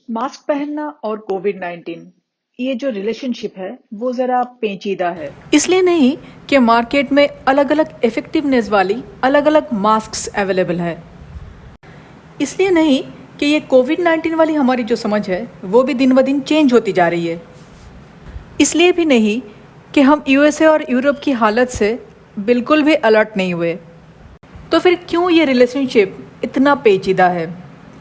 Mask पहनना और कोविड-19 ये जो रिलेशनशिप है वो जरा पेचीदा है। इसलिए नहीं कि मार्केट में अलग अलग इफेक्टिवनेस वाली अलग अलग मास्क अवेलेबल है। इसलिए नहीं कि ये कोविड-19 वाली हमारी जो समझ है वो भी दिन ब दिन चेंज होती जा रही है। इसलिए भी नहीं कि हम यूएसए और यूरोप की हालत से बिल्कुल भी अलर्ट नहीं हुए। तो फिर क्यों ये रिलेशनशिप इतना पेचीदा है?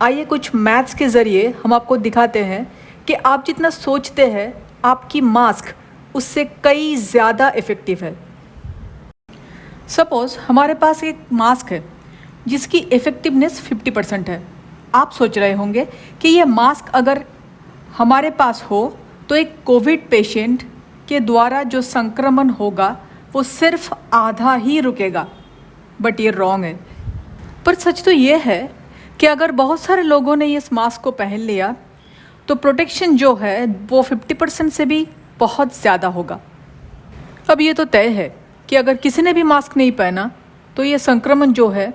आइए कुछ मैथ्स के ज़रिए हम आपको दिखाते हैं कि आप जितना सोचते हैं आपकी मास्क उससे कई ज़्यादा इफ़ेक्टिव है। सपोज़ हमारे पास एक मास्क है जिसकी इफ़ेक्टिवनेस 50% है। आप सोच रहे होंगे कि ये मास्क अगर हमारे पास हो तो एक कोविड पेशेंट के द्वारा जो संक्रमण होगा वो सिर्फ आधा ही रुकेगा, बट ये रॉन्ग है। पर सच तो ये है कि अगर बहुत सारे लोगों ने इस मास्क को पहन लिया तो प्रोटेक्शन जो है वो 50% से भी बहुत ज़्यादा होगा। अब ये तो तय है कि अगर किसी ने भी मास्क नहीं पहना तो ये संक्रमण जो है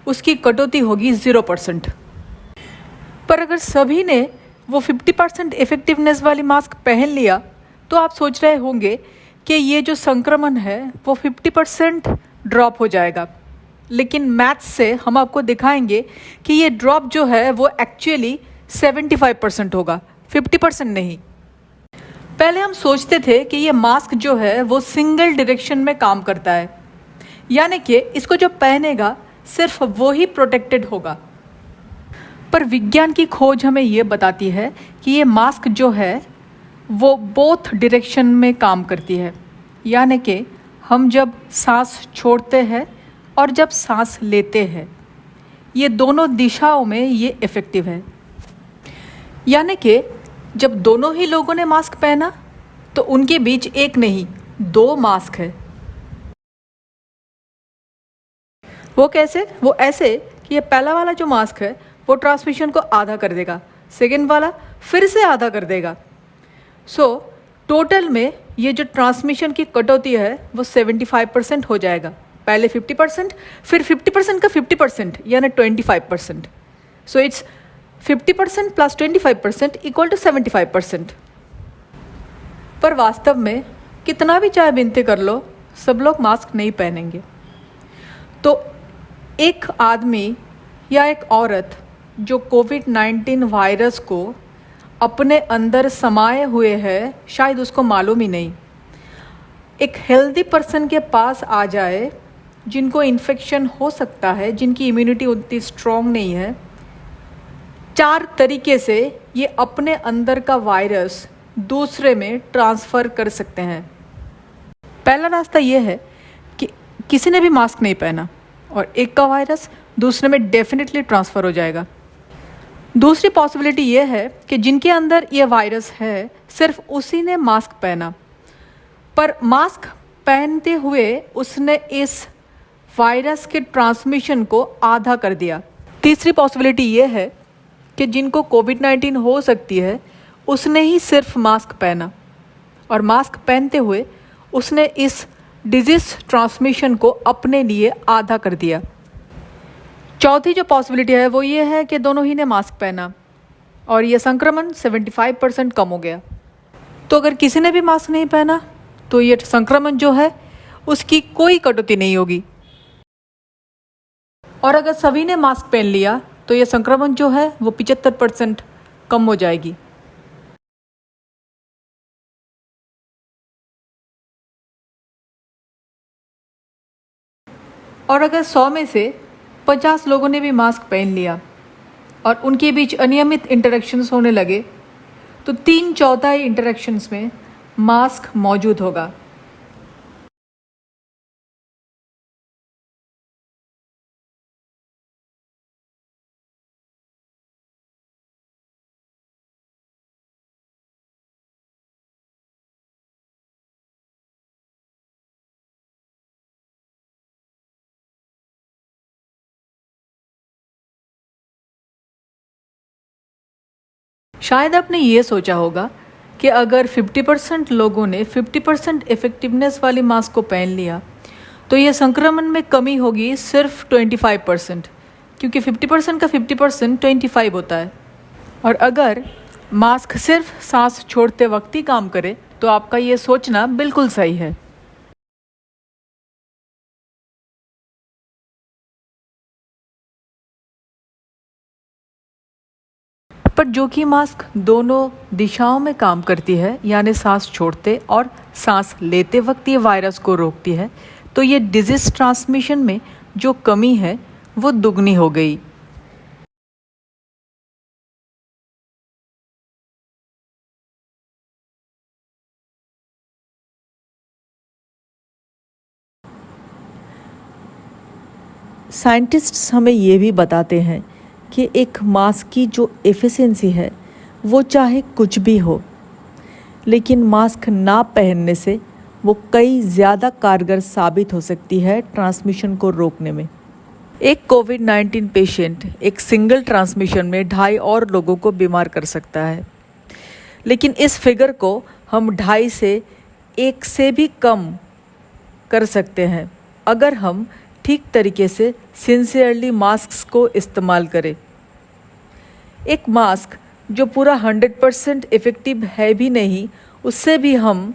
उसकी कटौती होगी 0%। पर अगर सभी ने वो 50% इफ़ेक्टिवनेस वाली मास्क पहन लिया तो आप सोच रहे होंगे कि ये जो संक्रमण है वो 50% ड्रॉप हो जाएगा। लेकिन मैथ्स से हम आपको दिखाएंगे कि ये ड्रॉप जो है वो एक्चुअली 75% होगा, 50% नहीं। पहले हम सोचते थे कि ये मास्क जो है वो सिंगल डायरेक्शन में काम करता है, यानी कि इसको जो पहनेगा सिर्फ वो ही प्रोटेक्टेड होगा। पर विज्ञान की खोज हमें ये बताती है कि ये मास्क जो है वो बोथ डायरेक्शन में काम करती है, यानी कि हम जब सांस छोड़ते हैं और जब सांस लेते हैं ये दोनों दिशाओं में ये इफ़ेक्टिव है। यानी कि जब दोनों ही लोगों ने मास्क पहना तो उनके बीच एक नहीं 2 मास्क है। वो कैसे? वो ऐसे कि ये पहला वाला जो मास्क है वो ट्रांसमिशन को आधा कर देगा, सेकेंड वाला फिर से आधा कर देगा। टोटल में ये जो ट्रांसमिशन की कटौती है वो 75% हो जाएगा। पहले 50%, फिर 50% का 50% यानी 25%। It's 50% plus 25% equal to 75%। पर वास्तव में कितना भी चाहे विनती कर लो सब लोग मास्क नहीं पहनेंगे। तो एक आदमी या एक औरत जो कोविड-19 वायरस को अपने अंदर समाये हुए है शायद उसको मालूम ही नहीं, एक हेल्दी पर्सन के पास आ जाए जिनको इन्फेक्शन हो सकता है, जिनकी इम्यूनिटी उतनी स्ट्रॉन्ग नहीं है, 4 तरीके से ये अपने अंदर का वायरस दूसरे में ट्रांसफ़र कर सकते हैं। पहला रास्ता ये है कि किसी ने भी मास्क नहीं पहना और एक का वायरस दूसरे में डेफिनेटली ट्रांसफ़र हो जाएगा। दूसरी पॉसिबिलिटी ये है कि जिनके अंदर ये वायरस है सिर्फ उसी ने मास्क पहना, पर मास्क पहनते हुए उसने इस वायरस के ट्रांसमिशन को आधा कर दिया। तीसरी पॉसिबिलिटी ये है कि जिनको कोविड-19 हो सकती है उसने ही सिर्फ मास्क पहना और मास्क पहनते हुए उसने इस डिजीज़ ट्रांसमिशन को अपने लिए आधा कर दिया। चौथी जो पॉसिबिलिटी है वो ये है कि दोनों ही ने मास्क पहना और ये संक्रमण 75% कम हो गया। तो अगर किसी ने भी मास्क नहीं पहना तो ये संक्रमण जो है उसकी कोई कटौती नहीं होगी, और अगर सभी ने मास्क पहन लिया तो ये संक्रमण जो है वो 75% कम हो जाएगी। और अगर 100 में से 50 लोगों ने भी मास्क पहन लिया और उनके बीच अनियमित इंटरेक्शंस होने लगे तो 3/4 इंटरेक्शंस में मास्क मौजूद होगा। शायद आपने ये सोचा होगा कि अगर 50% लोगों ने 50% इफ़ेक्टिवनेस वाली मास्क को पहन लिया तो ये संक्रमण में कमी होगी सिर्फ 25%, क्योंकि 50% का 50% 25 होता है। और अगर मास्क सिर्फ सांस छोड़ते वक्त ही काम करे तो आपका ये सोचना बिल्कुल सही है। पर जो कि मास्क दोनों दिशाओं में काम करती है, यानी सांस छोड़ते और सांस लेते वक्त ये वायरस को रोकती है, तो ये डिजीज ट्रांसमिशन में जो कमी है वो दुगनी हो गई। साइंटिस्ट्स हमें ये भी बताते हैं कि एक मास्क की जो एफिशिएंसी है वो चाहे कुछ भी हो, लेकिन मास्क ना पहनने से वो कई ज़्यादा कारगर साबित हो सकती है ट्रांसमिशन को रोकने में। एक कोविड-19 पेशेंट एक सिंगल ट्रांसमिशन में 2.5 और लोगों को बीमार कर सकता है, लेकिन इस फिगर को हम 2.5 से 1 से भी कम कर सकते हैं अगर हम ठीक तरीके से सिंसियरली मास्क को इस्तेमाल करें। एक मास्क जो पूरा 100% इफ़ेक्टिव है भी नहीं, उससे भी हम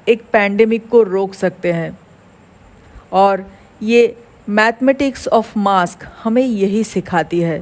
एक पैंडेमिक को रोक सकते हैं। और ये मैथमेटिक्स ऑफ मास्क हमें यही सिखाती है।